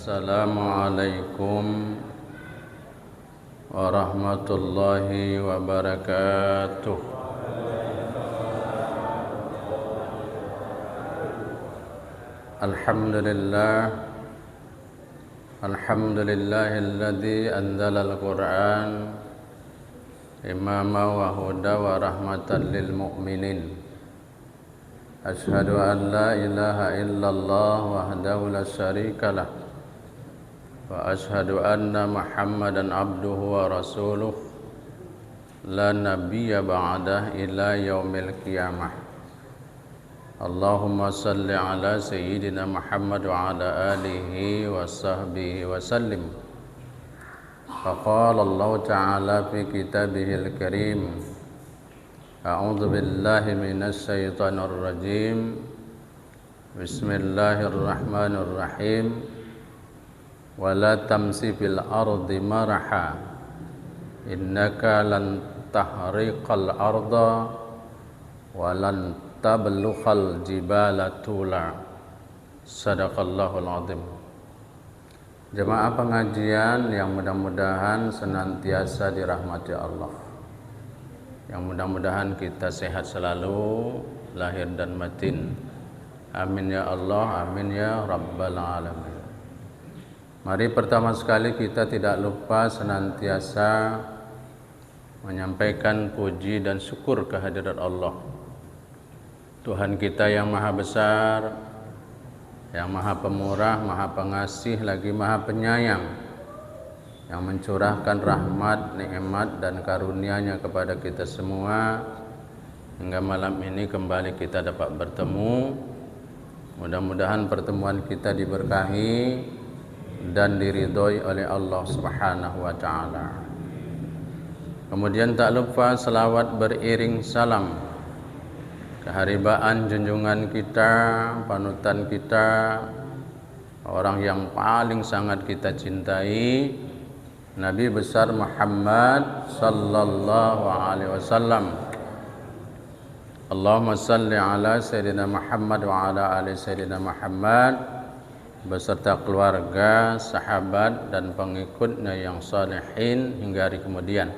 Assalamualaikum warahmatullahi wabarakatuh. Alhamdulillahilladzi anzalal Qur'an imama wa huda wa rahmatan lil mu'minin. Asyhadu an la ilaha illallah wahdahu la syarikalah wa asyhadu anna Muhammadan abduhu wa rasuluh la nabiyya ba'dah ila yaumil qiyamah. Allahumma salli ala sayyidina Muhammad wa ala alihi wa sahbihi wa sallim. Faqala Allah ta'ala fi kitabihil karim, a'udzu billahi minasy syaithanir rajim. Bismillahirrahmanirrahim. Wala tamsi fil ardi maraha innaka lan tahriqal arda wa lan tablughal jibala tula. Sadaqallahul azim. Jemaah pengajian yang mudah-mudahan senantiasa dirahmati Allah, yang mudah-mudahan kita sehat selalu lahir dan batin. Amin ya Allah, amin ya Rabbal alamin. Mari pertama sekali kita tidak lupa senantiasa menyampaikan puji dan syukur kehadirat Allah, Tuhan kita yang maha besar, yang maha pemurah, maha pengasih, lagi maha penyayang, yang mencurahkan rahmat, nikmat dan karunia-Nya kepada kita semua hingga malam ini kembali kita dapat bertemu. Mudah-mudahan pertemuan kita diberkahi dan diridhoi oleh Allah Subhanahu wa taala. Kemudian tak lupa selawat beriring salam keharibaan junjungan kita, panutan kita, orang yang paling sangat kita cintai, Nabi besar Muhammad sallallahu alaihi wasallam. Allahumma salli ala sayyidina Muhammad wa ala ali sayyidina Muhammad beserta keluarga, sahabat dan pengikutnya yang salihin hingga hari kemudian.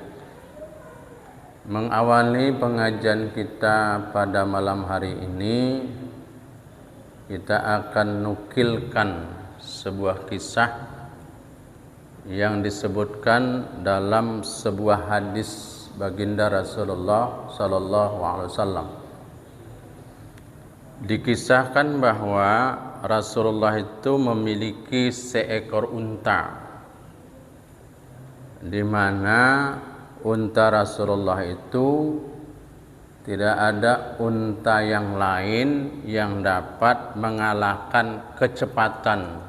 Mengawali pengajian kita pada malam hari ini, kita akan nukilkan sebuah kisah yang disebutkan dalam sebuah hadis baginda Rasulullah sallallahu alaihi wasallam. Dikisahkan bahwa Rasulullah itu memiliki seekor unta, di mana unta Rasulullah itu tidak ada unta yang lain yang dapat mengalahkan kecepatan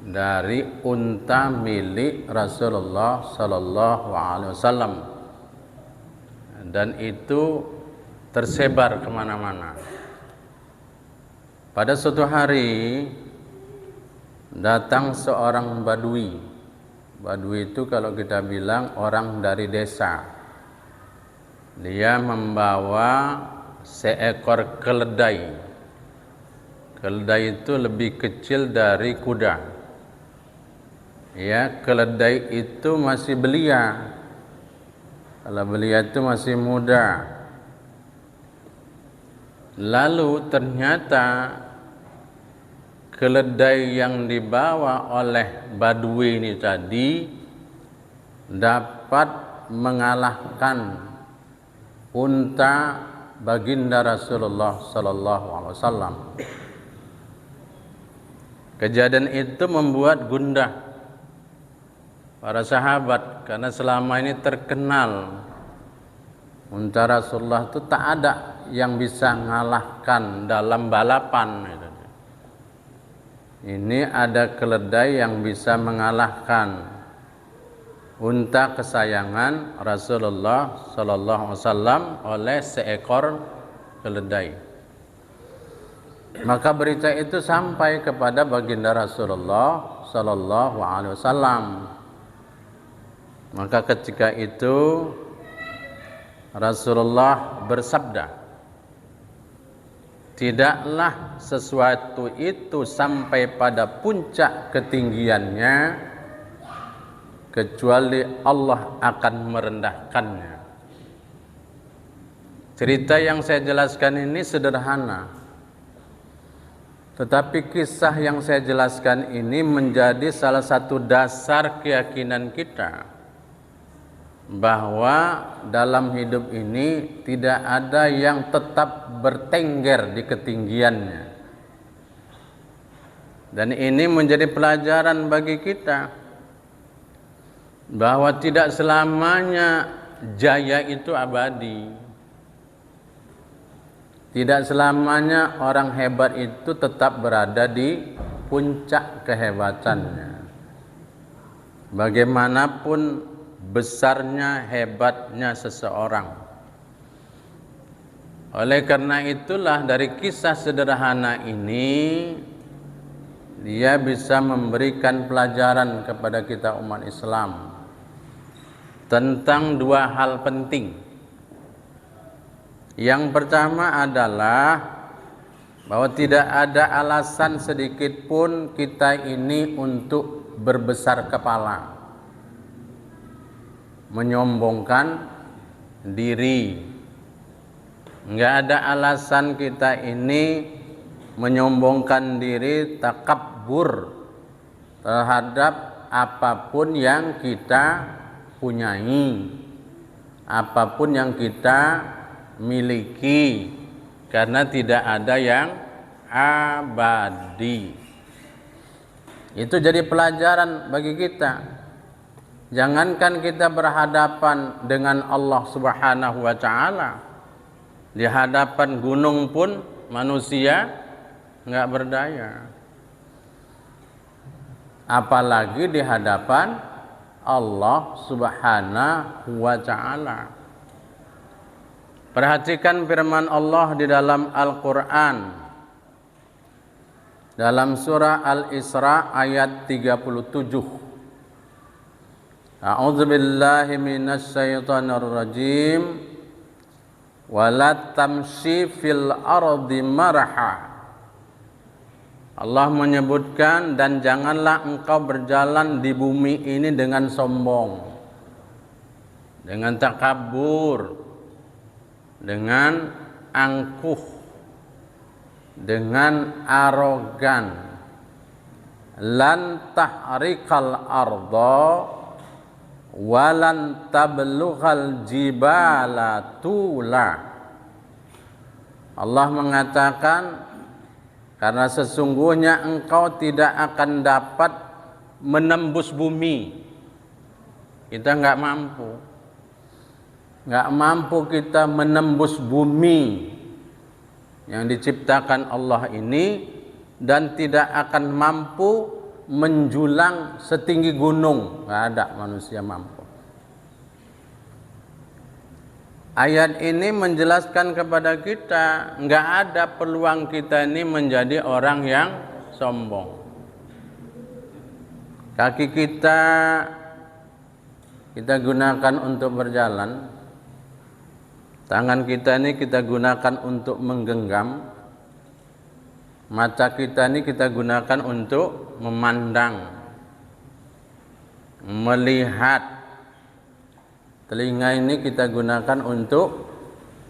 dari unta milik Rasulullah sallallahu alaihi wasallam, dan itu tersebar kemana-mana. Pada suatu hari datang seorang badui. Badui itu kalau kita bilang orang dari desa. Dia membawa seekor keledai. Keledai itu lebih kecil dari kuda. Ya, keledai itu masih belia. Kalau belia itu masih muda. Lalu ternyata keledai yang dibawa oleh badui ini tadi dapat mengalahkan unta baginda Rasulullah sallallahu alaihi wasallam. Kejadian itu membuat gundah para sahabat karena selama ini terkenal unta Rasulullah itu tak ada yang bisa mengalahkan dalam balapan. Ini ada keledai yang bisa mengalahkan unta kesayangan Rasulullah sallallahu alaihi wasallam oleh seekor keledai. Maka berita itu sampai kepada baginda Rasulullah sallallahu alaihi wasallam. Maka ketika itu Rasulullah bersabda, tidaklah sesuatu itu sampai pada puncak ketinggiannya kecuali Allah akan merendahkannya. Cerita yang saya jelaskan ini sederhana, tetapi kisah yang saya jelaskan ini menjadi salah satu dasar keyakinan kita bahwa dalam hidup ini tidak ada yang tetap bertengger di ketinggiannya. Dan ini menjadi pelajaran bagi kita bahwa tidak selamanya jaya itu abadi. Tidak selamanya orang hebat itu tetap berada di puncak kehebatannya. Bagaimanapun besarnya, hebatnya seseorang. Oleh karena itulah dari kisah sederhana ini dia bisa memberikan pelajaran kepada kita umat Islam tentang dua hal penting. Yang pertama adalah bahwa tidak ada alasan sedikit pun kita ini untuk berbesar kepala, menyombongkan diri. Enggak ada alasan kita ini menyombongkan diri, takabur terhadap apapun yang kita punyai, apapun yang kita miliki, karena tidak ada yang abadi. Itu jadi pelajaran bagi kita. Jangankan kita berhadapan dengan Allah Subhanahu wa taala, di hadapan gunung pun manusia enggak berdaya, apalagi di hadapan Allah Subhanahu wa taala. Perhatikan firman Allah di dalam Al-Quran, dalam surah Al-Isra ayat 37. A'udzu billahi minasy syaithanir rajim. Wala tamshi fil ardi marha. Allah menyebutkan, dan janganlah engkau berjalan di bumi ini dengan sombong, dengan takabur, dengan angkuh, dengan arogan. Lan tahrikal arda walan tablughal jibala tula. Allah mengatakan, karena sesungguhnya engkau tidak akan dapat menembus bumi. Kita enggak mampu. Enggak mampu kita menembus bumi yang diciptakan Allah ini, dan tidak akan mampu menjulang setinggi gunung. Enggak ada manusia mampu. Ayat ini menjelaskan kepada kita, enggak ada peluang kita ini menjadi orang yang sombong. Kaki kita gunakan untuk berjalan. Tangan kita ini kita gunakan untuk menggenggam. Mata kita ini kita gunakan untuk memandang, melihat. Telinga ini kita gunakan untuk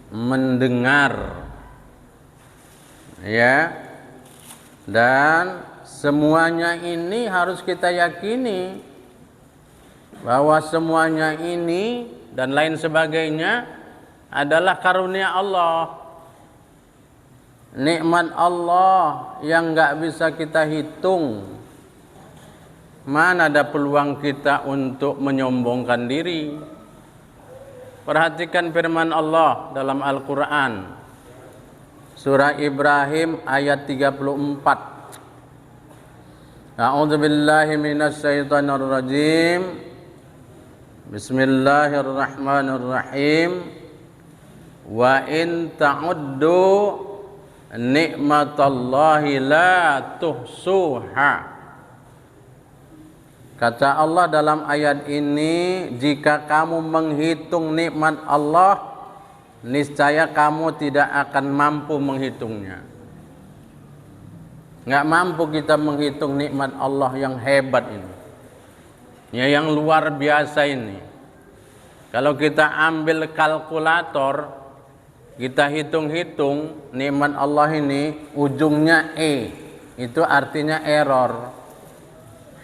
mendengar. Ya. Dan semuanya ini harus kita yakini bahwa semuanya ini dan lain sebagainya adalah karunia Allah, nikmat Allah yang enggak bisa kita hitung. Mana ada peluang kita untuk menyombongkan diri? Perhatikan firman Allah dalam Al-Quran, surah Ibrahim ayat 34. A'udzu billahi minasy syaithanir rajim. Bismillahirrahmanirrahim. Wa in ta'uddu nikmatallahi la tuhsuha. Kata Allah dalam ayat ini, jika kamu menghitung nikmat Allah, niscaya kamu tidak akan mampu menghitungnya. Nggak mampu kita menghitung nikmat Allah yang hebat ini, ya, yang luar biasa ini. Kalau kita ambil kalkulator, kita hitung-hitung nikmat Allah ini, ujungnya E, itu artinya error.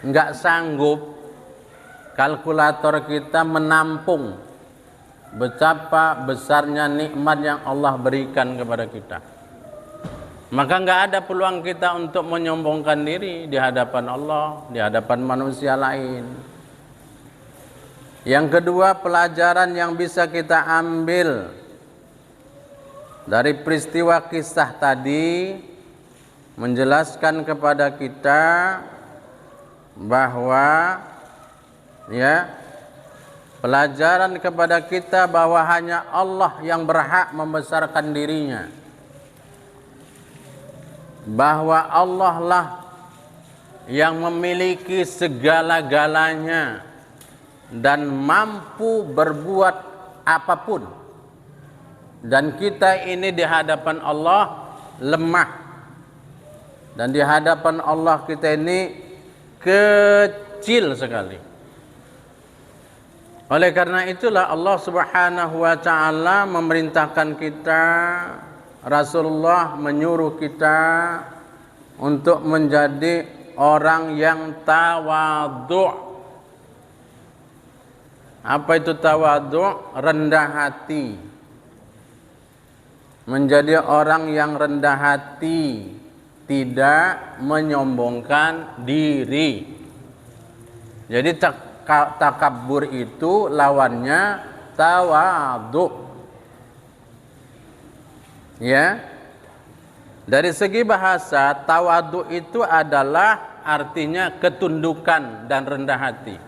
Nggak sanggup kalkulator kita menampung betapa besarnya nikmat yang Allah berikan kepada kita. Maka nggak ada peluang kita untuk menyombongkan diri di hadapan Allah, di hadapan manusia lain. Yang kedua, pelajaran yang bisa kita ambil dari peristiwa kisah tadi menjelaskan kepada kita bahwa, ya, pelajaran kepada kita bahwa hanya Allah yang berhak membesarkan dirinya, bahwa Allah lah yang memiliki segala-galanya dan mampu berbuat apapun, dan kita ini di hadapan Allah lemah, dan di hadapan Allah kita ini kecil sekali. Oleh karena itulah Allah Subhanahu wa ta'ala memerintahkan kita, Rasulullah menyuruh kita untuk menjadi orang yang tawadhu'. Apa itu tawadhu'? Rendah hati. Menjadi orang yang rendah hati, tidak menyombongkan diri. Jadi takabur itu lawannya tawadhu'. Ya, dari segi bahasa tawadhu itu adalah artinya ketundukan dan rendah hati.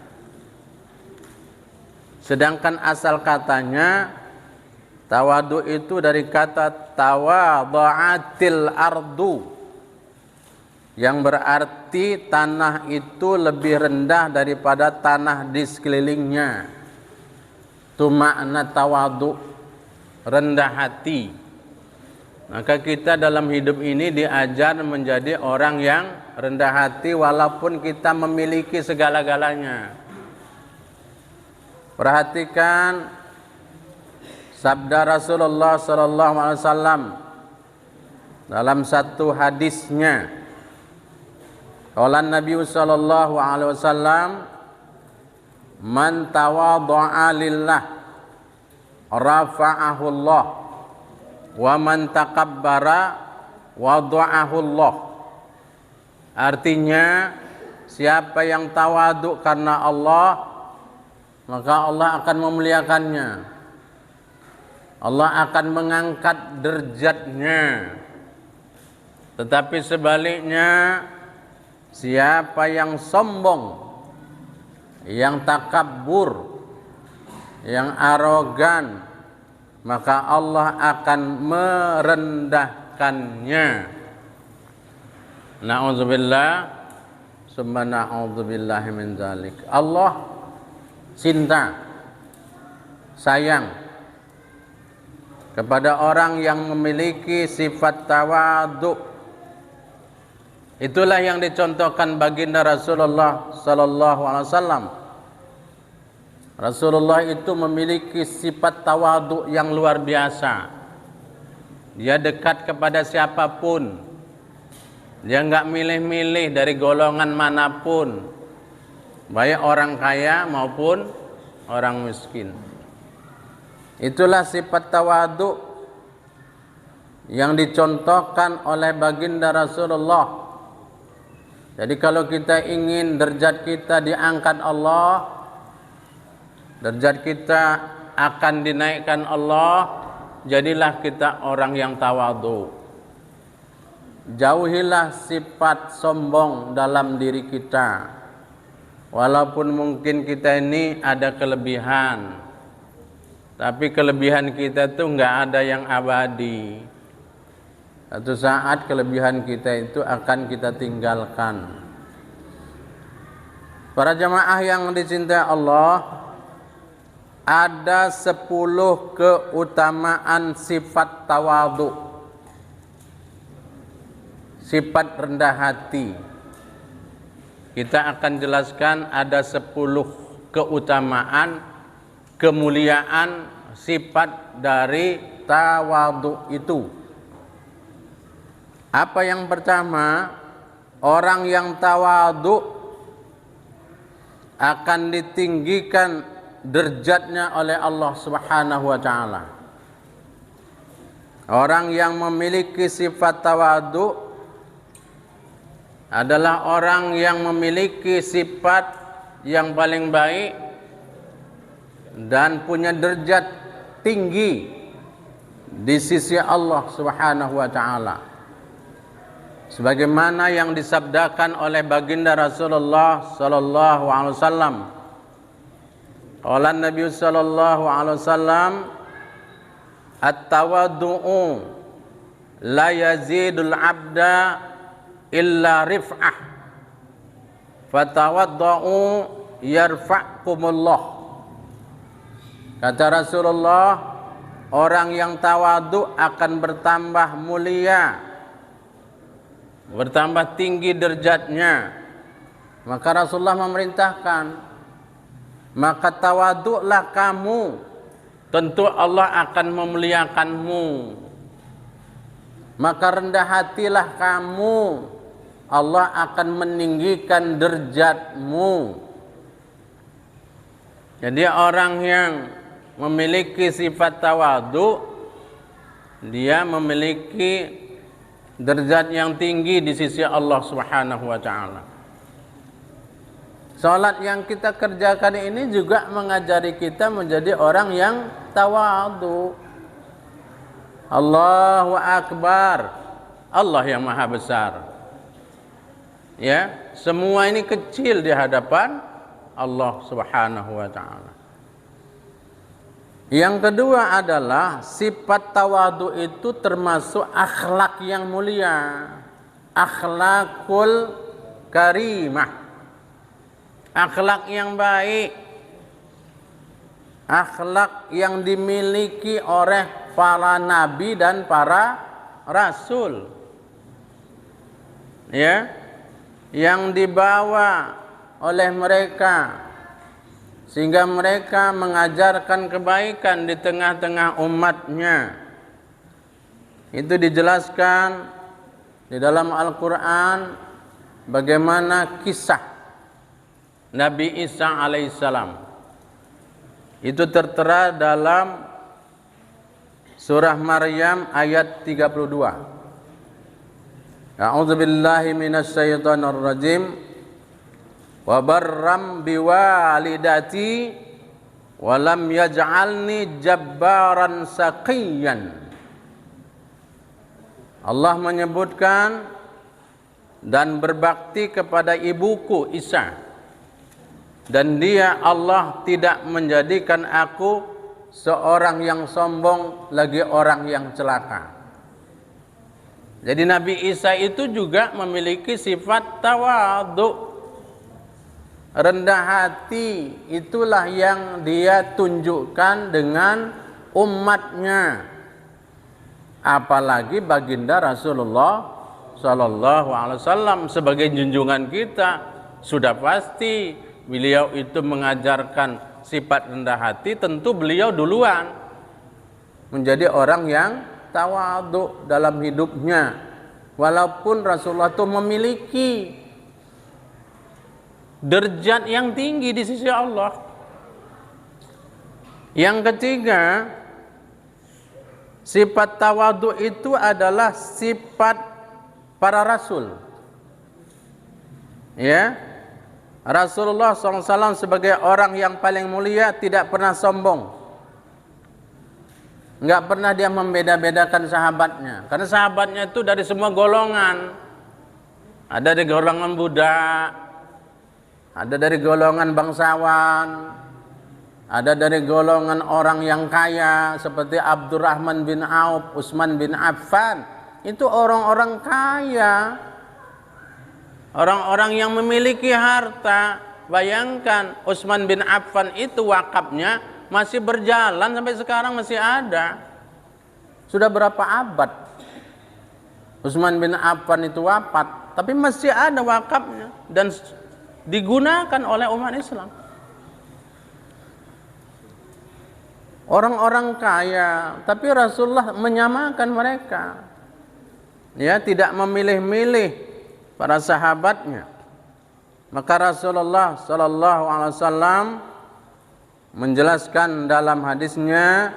Sedangkan asal katanya tawadhu itu dari kata tawadha'atil ardu, yang berarti tanah itu lebih rendah daripada tanah di sekelilingnya. Itu makna tawadhu, rendah hati. Maka kita dalam hidup ini diajar menjadi orang yang rendah hati walaupun kita memiliki segala-galanya. Perhatikan sabda Rasulullah sallallahu alaihi wasallam dalam satu hadisnya. Qala Nabi sallallahu alaihi wasallam, "Man tawadha'a lillah rafa'ahu Allah. Wa man takabbara wada'ahu Allah." Artinya, siapa yang tawadhu karena Allah, maka Allah akan memuliakannya. Allah akan mengangkat derajatnya. Tetapi sebaliknya, siapa yang sombong, yang takabbur, yang arogan, maka Allah akan merendahkannya. Na'udzubillah, summa na'udzubillahi min dzalik. Allah cinta, sayang kepada orang yang memiliki sifat tawadhu. Itulah yang dicontohkan baginda Rasulullah sallallahu alaihi wasallam. Rasulullah itu memiliki sifat tawadhu yang luar biasa. Dia dekat kepada siapapun. Dia enggak milih-milih dari golongan manapun, baik orang kaya maupun orang miskin. Itulah sifat tawadhu yang dicontohkan oleh baginda Rasulullah. Jadi kalau kita ingin derajat kita diangkat Allah, derajat kita akan dinaikkan Allah, jadilah kita orang yang tawadhu. Jauhilah sifat sombong dalam diri kita. Walaupun mungkin kita ini ada kelebihan, tapi kelebihan kita tuh nggak ada yang abadi. Satu saat kelebihan kita itu akan kita tinggalkan. Para jamaah yang dicintai Allah, ada 10 keutamaan sifat tawadhu. sifat rendah hati. Kita akan jelaskan ada 10 keutamaan, kemuliaan sifat dari tawadhu itu. Apa yang pertama? Orang yang tawadhu akan ditinggikan derajatnya oleh Allah Subhanahu wa taala. Orang yang memiliki sifat tawadhu adalah orang yang memiliki sifat yang paling baik dan punya derajat tinggi di sisi Allah Subhanahu wa taala. Sebagaimana yang disabdakan oleh baginda Rasulullah sallallahu alaihi wasallam. Qala Nabi sallallahu alaihi wasallam, "At-tawaddu'u la yazidul 'abda illa rif'ah. Fatawaddu'u yarfa'kumullah." Kata Rasulullah, orang yang tawadhu akan bertambah mulia, bertambah tinggi derajatnya. Maka Rasulullah memerintahkan, maka tawadhu'lah kamu, tentu Allah akan memuliakanmu. Maka rendah hatilah kamu, Allah akan meninggikan derajatmu. Jadi orang yang memiliki sifat tawadhu, dia memiliki derajat yang tinggi di sisi Allah Subhanahu wa taala. Salat yang kita kerjakan ini juga mengajari kita menjadi orang yang tawadhu. Allahu Akbar. Allah yang Maha Besar. Ya, semua ini kecil di hadapan Allah Subhanahu wa taala. Yang kedua adalah sifat tawadhu itu termasuk akhlak yang mulia, akhlakul karimah, akhlak yang baik, akhlak yang dimiliki oleh para nabi dan para rasul, ya, yang dibawa oleh mereka sehingga mereka mengajarkan kebaikan di tengah-tengah umatnya. Itu dijelaskan di dalam Al-Quran bagaimana kisah Nabi Isa alaihissalam. Itu tertera dalam surah Maryam ayat 32. A'udzubillahi minasyaitonir rajim. Wa barram biwalidati wa lam yaj'alni jabbaran saqiyan. Allah menyebutkan, dan berbakti kepada ibuku Isa, dan dia Allah tidak menjadikan aku seorang yang sombong lagi orang yang celaka. Jadi Nabi Isa itu juga memiliki sifat tawadhu, rendah hati. Itulah yang dia tunjukkan dengan umatnya. Apalagi baginda Rasulullah sallallahu alaihi wasallam sebagai junjungan kita, sudah pasti beliau itu mengajarkan sifat rendah hati. Tentu beliau duluan menjadi orang yang tawadhu dalam hidupnya, walaupun Rasulullah itu memiliki derajat yang tinggi di sisi Allah. Yang ketiga, sifat tawadhu itu adalah sifat para rasul. Ya, Rasulullah SAW sebagai orang yang paling mulia tidak pernah sombong. Enggak pernah dia membeda-bedakan sahabatnya, karena sahabatnya itu dari semua golongan. Ada dari golongan budak, ada dari golongan bangsawan, ada dari golongan orang yang kaya seperti Abdurrahman bin Auf, Utsman bin Affan. Itu orang-orang kaya, orang-orang yang memiliki harta. Bayangkan, Utsman bin Affan itu wakafnya masih berjalan sampai sekarang, masih ada. Sudah berapa abad? Utsman bin Affan itu wafat, tapi masih ada wakafnya dan digunakan oleh umat Islam. Orang-orang kaya, tapi Rasulullah menyamakan mereka. Ya, tidak memilih-milih para sahabatnya. Maka Rasulullah sallallahu alaihi wasallam menjelaskan dalam hadisnya,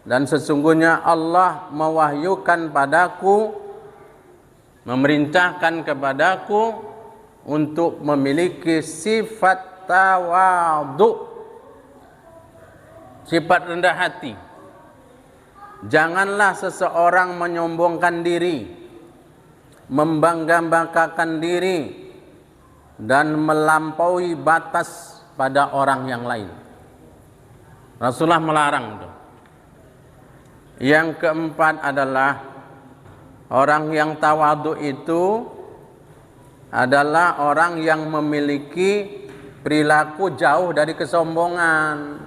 dan sesungguhnya Allah mewahyukan padaku, memerintahkan kepadaku untuk memiliki sifat tawadhu, sifat rendah hati. Janganlah seseorang menyombongkan diri, membangga-banggakan diri, dan melampaui batas pada orang yang lain. Rasulullah melarang itu. Yang keempat adalah orang yang tawadhu itu adalah orang yang memiliki perilaku jauh dari kesombongan.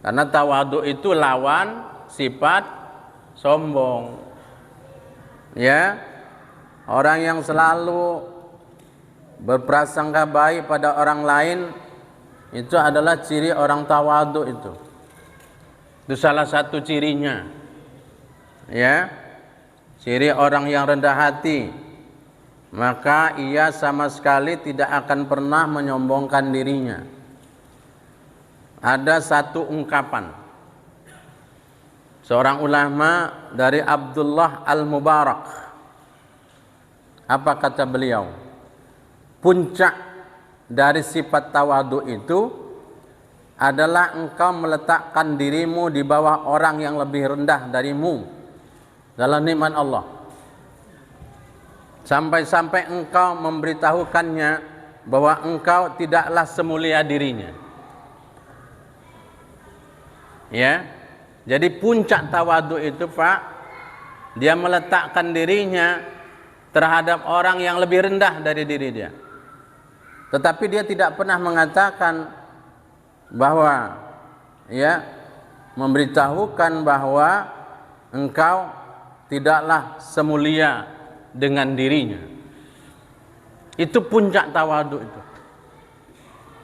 Karena tawadhu itu lawan sifat sombong. Ya, orang yang selalu berprasangka baik pada orang lain itu adalah ciri orang tawadhu itu. Itu salah satu cirinya. Ya, ciri orang yang rendah hati. Maka ia sama sekali tidak akan pernah menyombongkan dirinya. Ada satu ungkapan seorang ulama dari Abdullah Al-Mubarak. Apa kata beliau? Puncak dari sifat tawadhu itu adalah engkau meletakkan dirimu di bawah orang yang lebih rendah darimu dalam nikmat Allah. Sampai-sampai engkau memberitahukannya bahwa engkau tidaklah semulia dirinya. Ya, jadi puncak tawadhu itu, Pak, dia meletakkan dirinya terhadap orang yang lebih rendah dari diri dia. Tetapi dia tidak pernah mengatakan bahwa, ya, memberitahukan bahwa engkau tidaklah semulia dengan dirinya. Itu puncak tawadhu itu.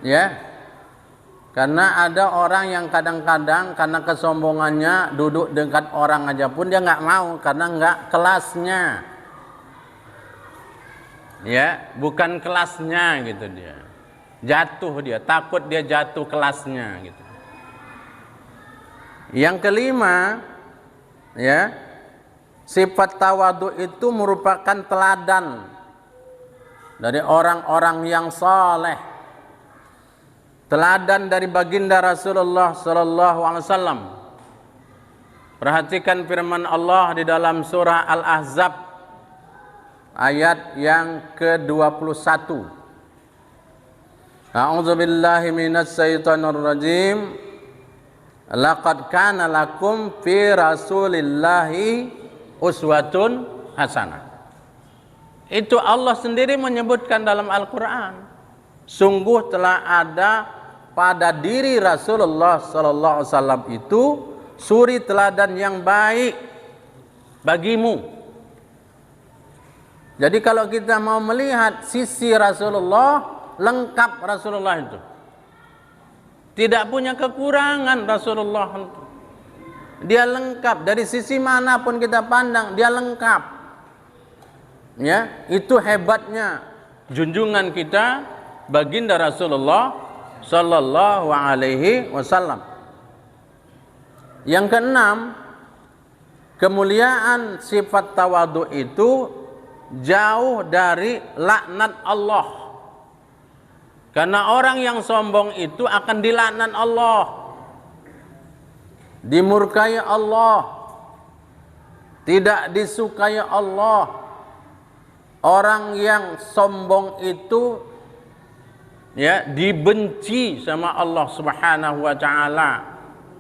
Ya. Karena ada orang yang kadang-kadang karena kesombongannya duduk dekat orang aja pun dia nggak mau karena nggak kelasnya. Ya, bukan kelasnya gitu dia. Jatuh dia, takut dia jatuh kelasnya gitu. Yang kelima, ya, sifat tawadhu itu merupakan teladan dari orang-orang yang saleh. Teladan dari baginda Rasulullah sallallahu alaihi wasallam. Perhatikan firman Allah di dalam surah Al-Ahzab ayat yang ke-21. A'udzu billahi minasy syaithanir rajim. Laqad kana lakum fi Rasulillahi uswatun hasanah. Itu Allah sendiri menyebutkan dalam Al-Qur'an. Sungguh telah ada pada diri Rasulullah sallallahu alaihi wasallam itu suri teladan yang baik bagimu. Jadi kalau kita mau melihat sisi Rasulullah, lengkap Rasulullah itu. Tidak punya kekurangan Rasulullah itu. Dia lengkap dari sisi manapun kita pandang, dia lengkap. Ya, itu hebatnya junjungan kita baginda Rasulullah sallallahu alaihi wasallam. Yang keenam, kemuliaan sifat tawadhu itu jauh dari laknat Allah. Karena orang yang sombong itu akan dilaknat Allah, dimurkai Allah, tidak disukai Allah. Orang yang sombong itu, ya, dibenci sama Allah Subhanahu wa taala.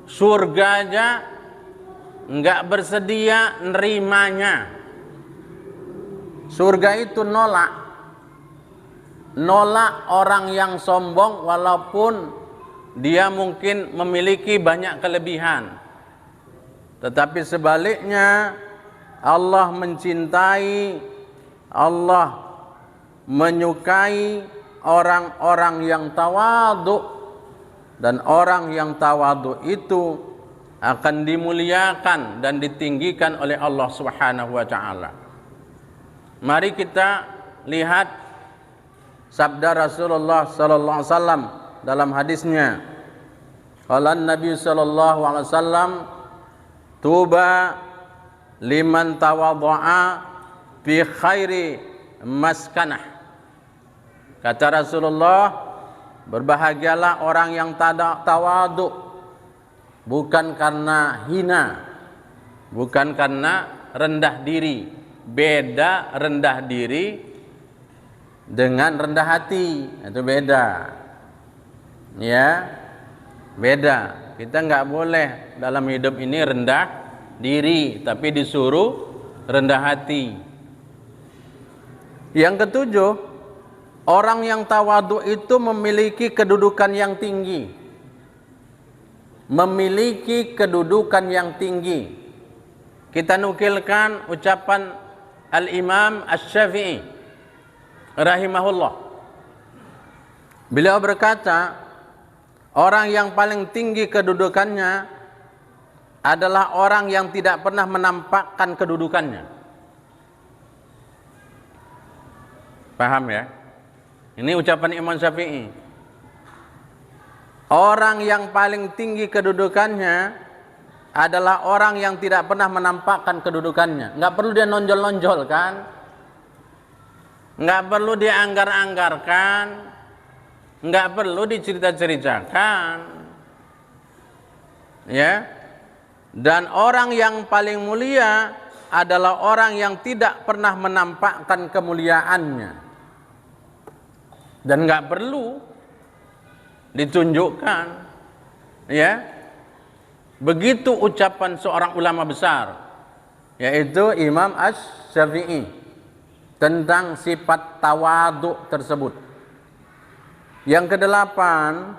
Surga aja enggak bersedia nerimanya. Surga itu nolak orang yang sombong walaupun dia mungkin memiliki banyak kelebihan. Tetapi sebaliknya Allah mencintai, Allah menyukai orang-orang yang tawadhu, dan orang yang tawadhu itu akan dimuliakan dan ditinggikan oleh Allah Subhanahu wa taala. Mari kita lihat sabda Rasulullah sallallahu alaihi wasallam dalam hadisnya. Qala Nabi sallallahu alaihi wasallam, tuba liman tawadhu'a bi khairi maskanah. Kata Rasulullah, berbahagialah orang yang tawadhu, bukan karena hina, bukan karena rendah diri. Beda rendah diri dengan rendah hati, itu beda. Ya, beda. Kita nggak boleh dalam hidup ini rendah diri, tapi disuruh rendah hati. Yang ketujuh, orang yang tawadhu itu memiliki kedudukan yang tinggi. Memiliki kedudukan yang tinggi. Kita nukilkan ucapan Al-Imam Asy-Syafi'i rahimahullah. Beliau berkata, orang yang paling tinggi kedudukannya adalah orang yang tidak pernah menampakkan kedudukannya. Paham ya? Ini ucapan Imam Syafi'i. Orang yang paling tinggi kedudukannya adalah orang yang tidak pernah menampakkan kedudukannya. Nggak perlu dia nonjol-nonjol kan? Nggak perlu dia anggar-anggarkan. Nggak perlu dicerita-ceritakan. Ya. Dan orang yang paling mulia adalah orang yang tidak pernah menampakkan kemuliaannya. Dan nggak perlu ditunjukkan, ya. Begitu ucapan seorang ulama besar, yaitu Imam Asy-Syafi'i, tentang sifat tawadhu tersebut. Yang kedelapan,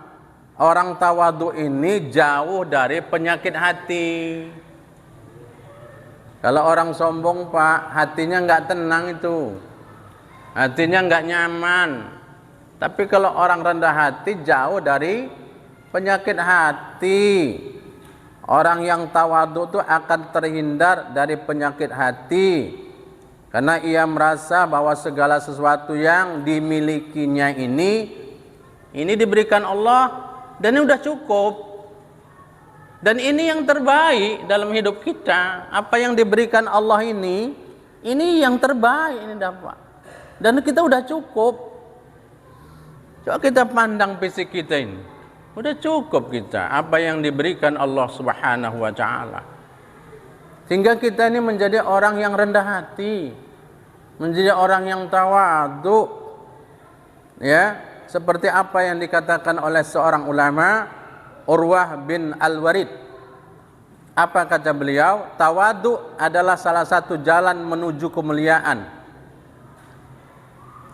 orang tawadhu ini jauh dari penyakit hati. Kalau orang sombong, Pak, hatinya nggak tenang itu, hatinya nggak nyaman. Tapi kalau orang rendah hati jauh dari penyakit hati. Orang yang tawadhu itu akan terhindar dari penyakit hati. Karena ia merasa bahwa segala sesuatu yang dimilikinya ini diberikan Allah dan ini udah cukup. Dan ini yang terbaik dalam hidup kita. Apa yang diberikan Allah ini yang terbaik ini dapat. Dan kita udah cukup. Coba kita pandang fisik kita ini, udah cukup kita apa yang diberikan Allah Subhanahu wa taala. Sehingga kita ini menjadi orang yang rendah hati, menjadi orang yang tawadhu. Ya, seperti apa yang dikatakan oleh seorang ulama, Urwah bin Al-Warid. Apa kata beliau? Tawadhu adalah salah satu jalan menuju kemuliaan.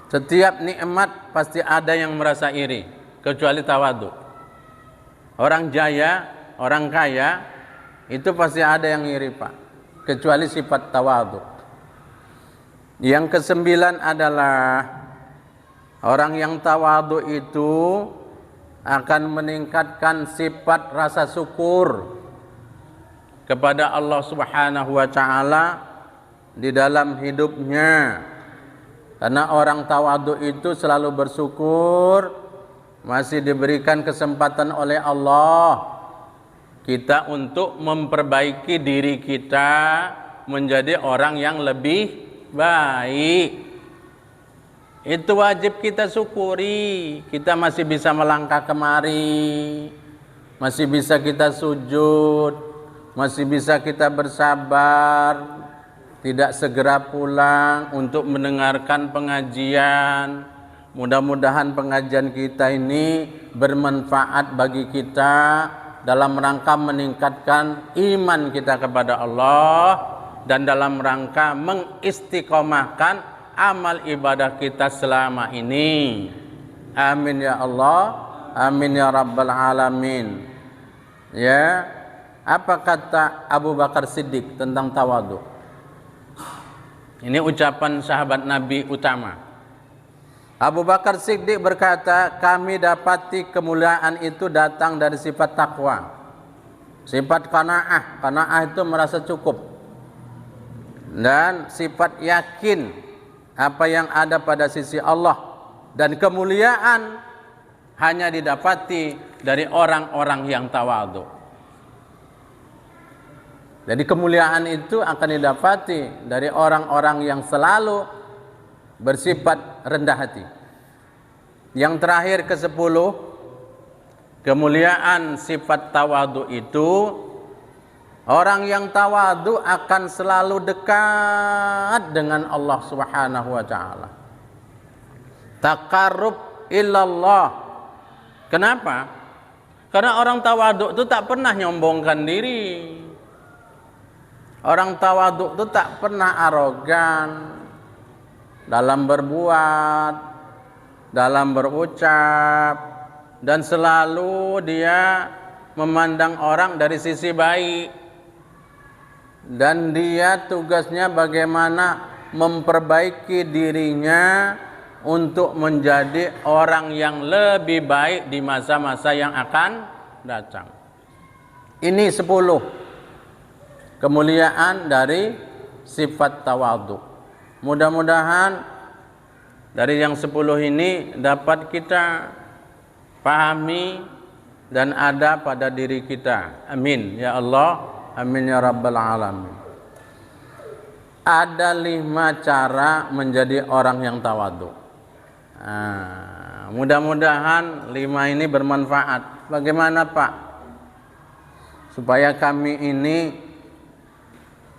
Setiap nikmat pasti ada yang merasa iri, kecuali tawadhu. Orang jaya, orang kaya, itu pasti ada yang iri, Pak, kecuali sifat tawadhu. Yang kesembilan adalah orang yang tawadhu itu akan meningkatkan sifat rasa syukur kepada Allah Subhanahu wa taala di dalam hidupnya. Karena orang tawadhu itu selalu bersyukur, masih diberikan kesempatan oleh Allah kita untuk memperbaiki diri kita menjadi orang yang lebih baik. Itu wajib kita syukuri. Kita masih bisa melangkah kemari, masih bisa kita sujud, masih bisa kita bersabar, tidak segera pulang untuk mendengarkan pengajian. Mudah-mudahan pengajian kita ini bermanfaat bagi kita dalam rangka meningkatkan iman kita kepada Allah dan dalam rangka mengistiqomahkan amal ibadah kita selama ini. Amin ya Allah, amin ya Rabbal Alamin. Ya, apa kata Abu Bakar Siddiq tentang tawadhu? Ini ucapan sahabat Nabi utama. Abu Bakar Siddiq berkata, kami dapati kemuliaan itu datang dari sifat takwa, sifat qanaah. Qanaah itu merasa cukup, dan sifat yakin apa yang ada pada sisi Allah. Dan kemuliaan hanya didapati dari orang-orang yang tawadhu. Jadi kemuliaan itu akan didapati dari orang-orang yang selalu bersifat rendah hati. Yang terakhir ke-10, kemuliaan sifat tawadhu itu, orang yang tawadhu akan selalu dekat dengan Allah Subhanahu wa taala. Taqarrub ilallah. Kenapa? Karena orang tawadhu itu tak pernah nyombongkan diri. Orang tawadhu itu tak pernah arogan dalam berbuat, dalam berucap, dan selalu dia memandang orang dari sisi baik. Dan dia tugasnya bagaimana memperbaiki dirinya untuk menjadi orang yang lebih baik di masa-masa yang akan datang. Ini 10 kemuliaan dari sifat tawadhu. Mudah-mudahan dari yang 10 ini dapat kita pahami dan ada pada diri kita. Amin ya Allah, amin ya rabbal alamin. Ada 5 cara menjadi orang yang tawadhu. Mudah-mudahan 5 ini bermanfaat. Bagaimana Pak? Supaya kami ini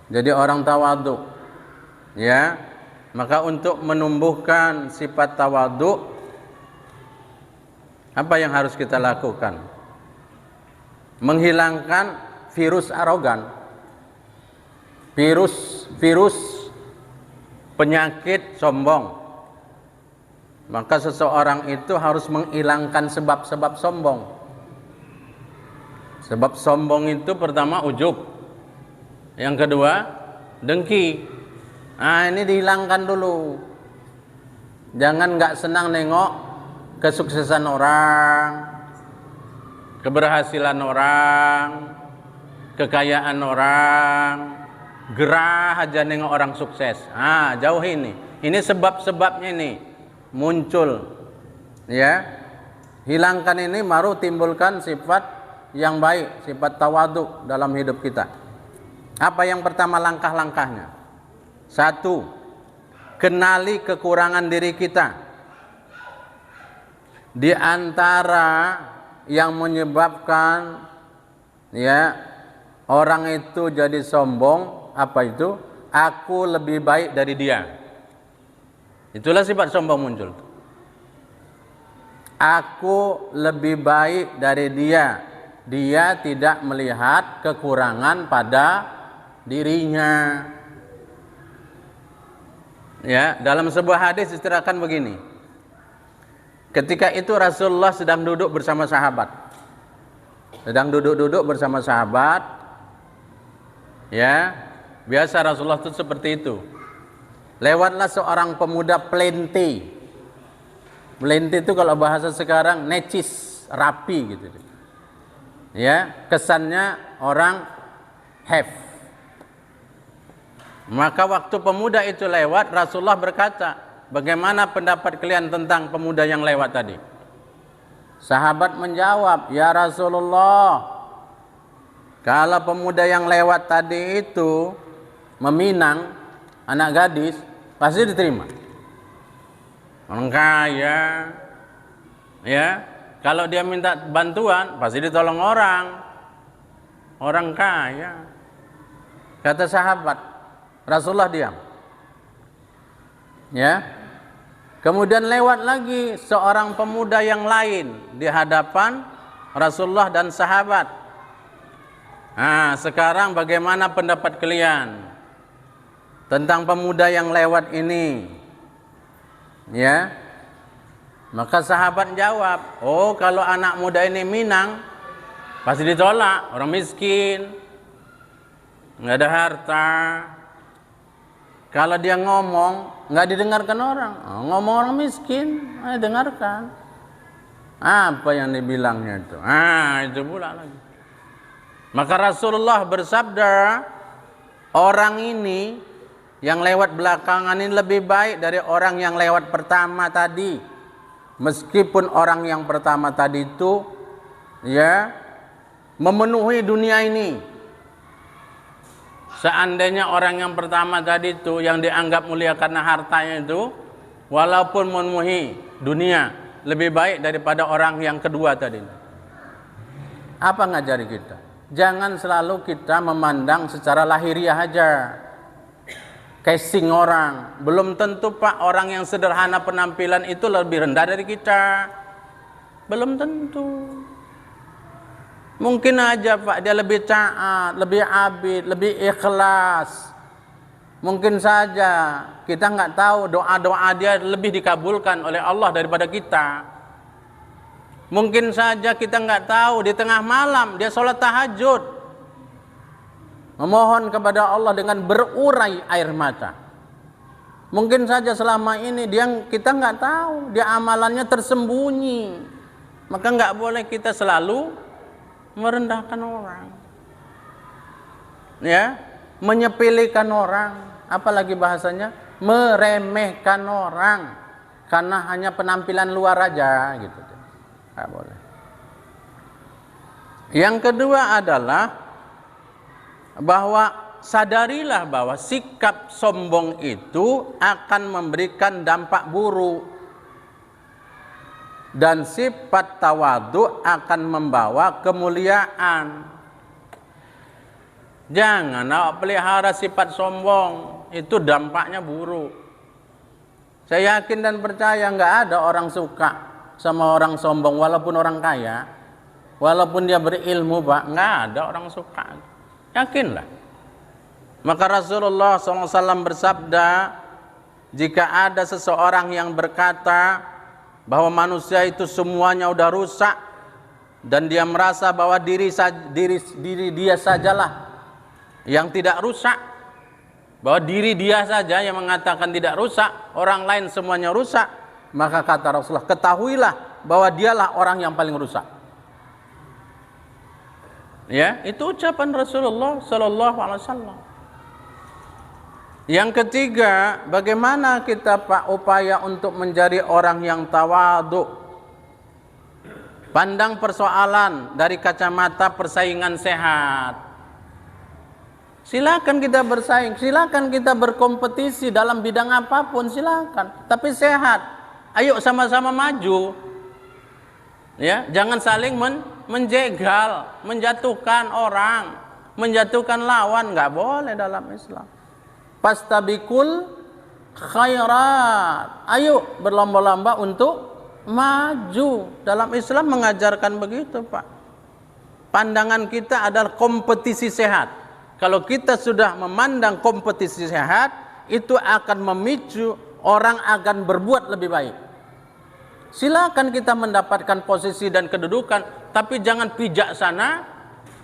jadi orang tawadhu, ya. Maka untuk menumbuhkan sifat tawadhu, apa yang harus kita lakukan? Menghilangkan virus arogan, virus penyakit sombong. Maka seseorang itu harus menghilangkan sebab-sebab sombong. Sebab sombong itu pertama ujub. Yang kedua, dengki. Ini dihilangkan dulu. Jangan nggak senang nengok kesuksesan orang, keberhasilan orang, kekayaan orang. Gerah aja nengok orang sukses. Jauhi ini. Ini sebab-sebabnya nih muncul. Ya. Hilangkan ini baru timbulkan sifat yang baik, sifat tawadhu dalam hidup kita. Apa yang pertama langkah-langkahnya? 1. Kenali kekurangan diri kita. Di antara yang menyebabkan orang itu jadi sombong, apa itu? Aku lebih baik dari dia. Itulah sifat sombong muncul. Aku lebih baik dari dia. Dia tidak melihat kekurangan pada dirinya. Ya, dalam sebuah hadis diceritakan begini. Ketika itu Rasulullah sedang duduk bersama sahabat. Sedang duduk bersama sahabat. Ya, biasa Rasulullah itu seperti itu. Lewatlah seorang pemuda plente. Plente itu kalau bahasa sekarang necis, rapi gitu. Ya, kesannya orang have. Maka waktu pemuda itu lewat, Rasulullah berkata, bagaimana pendapat kalian tentang pemuda yang lewat tadi? Sahabat menjawab, ya Rasulullah, kalau pemuda yang lewat tadi itu meminang anak gadis, pasti diterima. Orang kaya, ya, kalau dia minta bantuan, pasti ditolong orang. Orang kaya. Kata sahabat, Rasulullah diam. Ya. Kemudian lewat lagi seorang pemuda yang lain di hadapan Rasulullah dan sahabat. Sekarang bagaimana pendapat kalian tentang pemuda yang lewat ini? Ya. Maka sahabat jawab, kalau anak muda ini minang, pasti ditolak. Orang miskin, nggak ada harta. Kalau dia ngomong nggak didengarkan orang, ngomong orang miskin, dengarkan. Apa yang dibilangnya itu? Itu pula lagi. Maka Rasulullah bersabda, orang ini yang lewat belakangan ini lebih baik dari orang yang lewat pertama tadi. Meskipun orang yang pertama tadi itu ya memenuhi dunia ini. Seandainya orang yang pertama tadi itu yang dianggap mulia karena hartanya itu, walaupun memenuhi dunia, lebih baik daripada orang yang kedua tadi. Apa ngajari kita? Jangan selalu kita memandang secara lahiriah aja, casing orang. Belum tentu Pak orang yang sederhana penampilan itu lebih rendah dari kita. Belum tentu. Mungkin aja Pak dia lebih taat, lebih abid, lebih ikhlas. Mungkin saja kita nggak tahu doa-doa dia lebih dikabulkan oleh Allah daripada kita. Mungkin saja kita nggak tahu di tengah malam dia sholat tahajud, memohon kepada Allah dengan berurai air mata. Mungkin saja selama ini kita nggak tahu dia amalannya tersembunyi. Maka nggak boleh kita selalu merendahkan orang, ya, menyepelekan orang, apalagi bahasanya meremehkan orang karena hanya penampilan luar aja gitu. Nggak boleh. Yang kedua adalah bahwa sadarilah bahwa sikap sombong itu akan memberikan dampak buruk dan sifat tawadhu akan membawa kemuliaan. Jangan awak pelihara sifat sombong, itu dampaknya buruk. Saya yakin dan percaya nggak ada orang suka sama orang sombong walaupun orang kaya, walaupun dia berilmu Pak, nggak ada orang suka. Yakinlah. Maka Rasulullah SAW bersabda, jika ada seseorang yang berkata bahwa manusia itu semuanya udah rusak dan dia merasa bahwa diri dia sajalah yang tidak rusak, bahwa diri dia saja yang mengatakan tidak rusak, orang lain semuanya rusak, maka kata Rasulullah, ketahuilah bahwa dialah orang yang paling rusak. Ya, itu ucapan Rasulullah sallallahu alaihi wasallam. Yang ketiga, bagaimana kita Pak upaya untuk menjadi orang yang tawadhu? Pandang persoalan dari kacamata persaingan sehat. Silakan kita bersaing, silakan kita berkompetisi dalam bidang apapun, silakan. Tapi sehat. Ayo sama-sama maju. Ya, jangan saling menjegal, menjatuhkan orang, menjatuhkan lawan, nggak boleh dalam Islam. Fastabikul khairat. Ayo berlomba-lomba untuk maju. Dalam Islam mengajarkan begitu, Pak. Pandangan kita adalah kompetisi sehat. Kalau kita sudah memandang kompetisi sehat, itu akan memicu orang akan berbuat lebih baik. Silakan kita mendapatkan posisi dan kedudukan, tapi jangan pijak sana,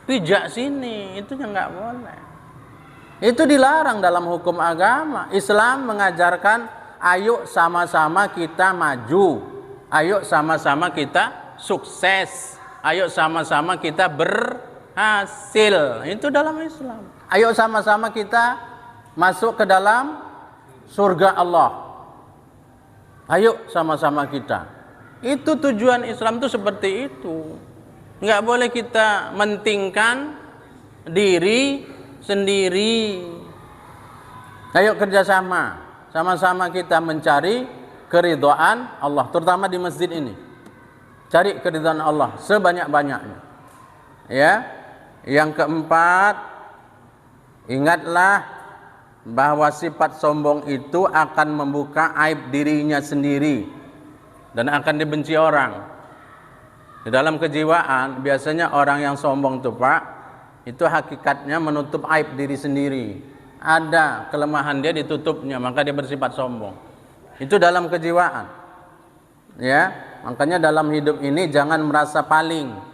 pijak sini. Itu yang nggak boleh. Itu dilarang dalam hukum agama. Islam mengajarkan, ayo sama-sama kita maju, ayo sama-sama kita sukses, ayo sama-sama kita berhasil. Itu dalam Islam. Ayo sama-sama kita masuk ke dalam surga Allah. Ayo sama-sama kita. Itu tujuan Islam itu seperti itu. Nggak boleh kita mentingkan diri sendiri. Ayo kerjasama, sama-sama kita mencari keridhaan Allah, terutama di masjid ini. Cari keridhaan Allah sebanyak-banyaknya. Ya. Yang keempat, ingatlah bahwa sifat sombong itu akan membuka aib dirinya sendiri dan akan dibenci orang. Di dalam kejiwaan biasanya orang yang sombong itu Pak, itu hakikatnya menutup aib diri sendiri. Ada kelemahan dia ditutupnya, maka dia bersifat sombong. Itu dalam kejiwaan. Ya, makanya dalam hidup ini jangan merasa paling.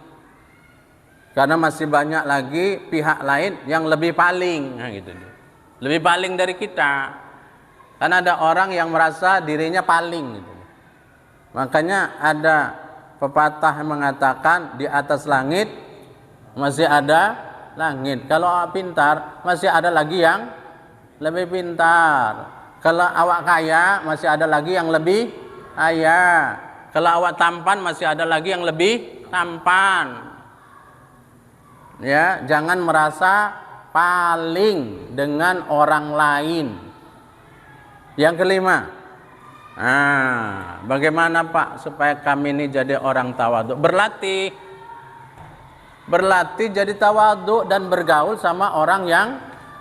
Karena masih banyak lagi pihak lain yang lebih paling, nah gitu. Lebih paling dari kita. Kan ada orang yang merasa dirinya paling gitu. Makanya ada pepatah yang mengatakan di atas langit masih ada langit. Kalau awak pintar masih ada lagi yang lebih pintar. Kalau awak kaya masih ada lagi yang lebih kaya. Kalau awak tampan masih ada lagi yang lebih tampan. Ya, jangan merasa paling dengan orang lain. Yang kelima, bagaimana Pak supaya kami ini jadi orang tawadhu? Berlatih jadi tawadhu dan bergaul sama orang yang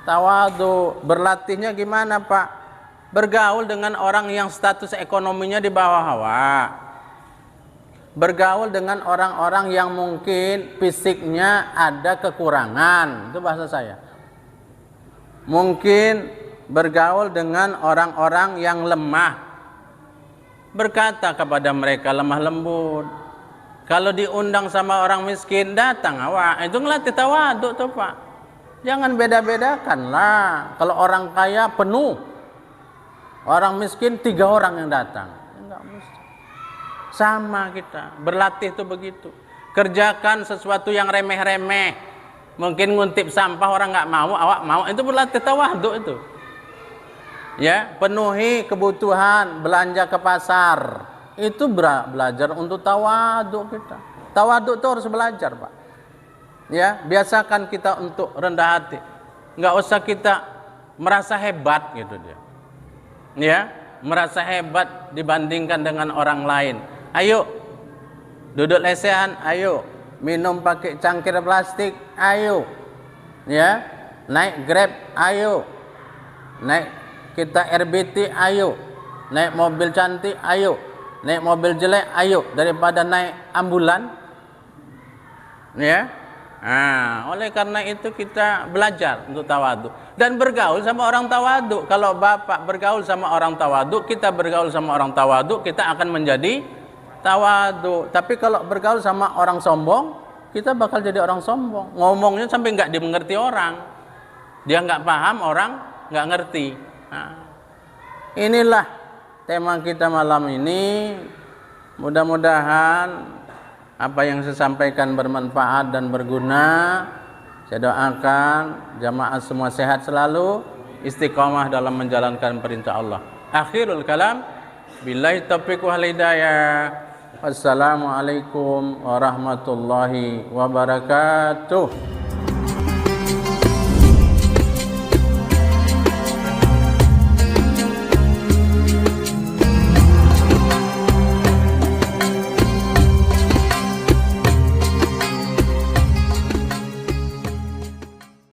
tawadhu. Berlatihnya gimana Pak? Bergaul dengan orang yang status ekonominya di bawah awak. Bergaul dengan orang-orang yang mungkin fisiknya ada kekurangan. Itu bahasa saya. Mungkin bergaul dengan orang-orang yang lemah, berkata kepada mereka lemah lembut. Kalau diundang sama orang miskin, datang awak. Itu ngelatih tawadhu tuh Pak. Jangan beda-bedakan lah. Kalau orang kaya penuh, orang miskin 3 orang yang datang. Enggak mesti. Sama kita, berlatih tuh begitu. Kerjakan sesuatu yang remeh-remeh. Mungkin nguntip sampah orang nggak mau, awak mau. Itu berlatih tawadhu itu. Ya, penuhi kebutuhan, belanja ke pasar. Itu belajar untuk tawadhu kita. Tawadhu itu harus belajar, Pak. Ya, biasakan kita untuk rendah hati. Enggak usah kita merasa hebat gitu dia. Ya, merasa hebat dibandingkan dengan orang lain. Ayo duduk lesehan, ayo minum pakai cangkir plastik, ayo. Ya, naik Grab, ayo. Naik kita RBT, ayo. Naik mobil cantik, ayo. Naik mobil jelek, ayo. Daripada naik ambulan. Ya. Oleh karena itu kita belajar untuk tawadhu dan bergaul sama orang tawadhu. Kalau bapak bergaul sama orang tawadhu, kita bergaul sama orang tawadhu, kita akan menjadi tawadhu. Tapi kalau bergaul sama orang sombong, kita bakal jadi orang sombong. Ngomongnya sampai nggak dimengerti orang. Dia nggak paham, orang nggak ngerti. Inilah tema kita malam ini. Mudah-mudahan apa yang saya sampaikan bermanfaat dan berguna. Saya doakan jamaah semua sehat selalu, istiqamah dalam menjalankan perintah Allah. Akhirul kalam, billahi taufiq wal hidayah. Wassalamualaikum warahmatullahi wabarakatuh.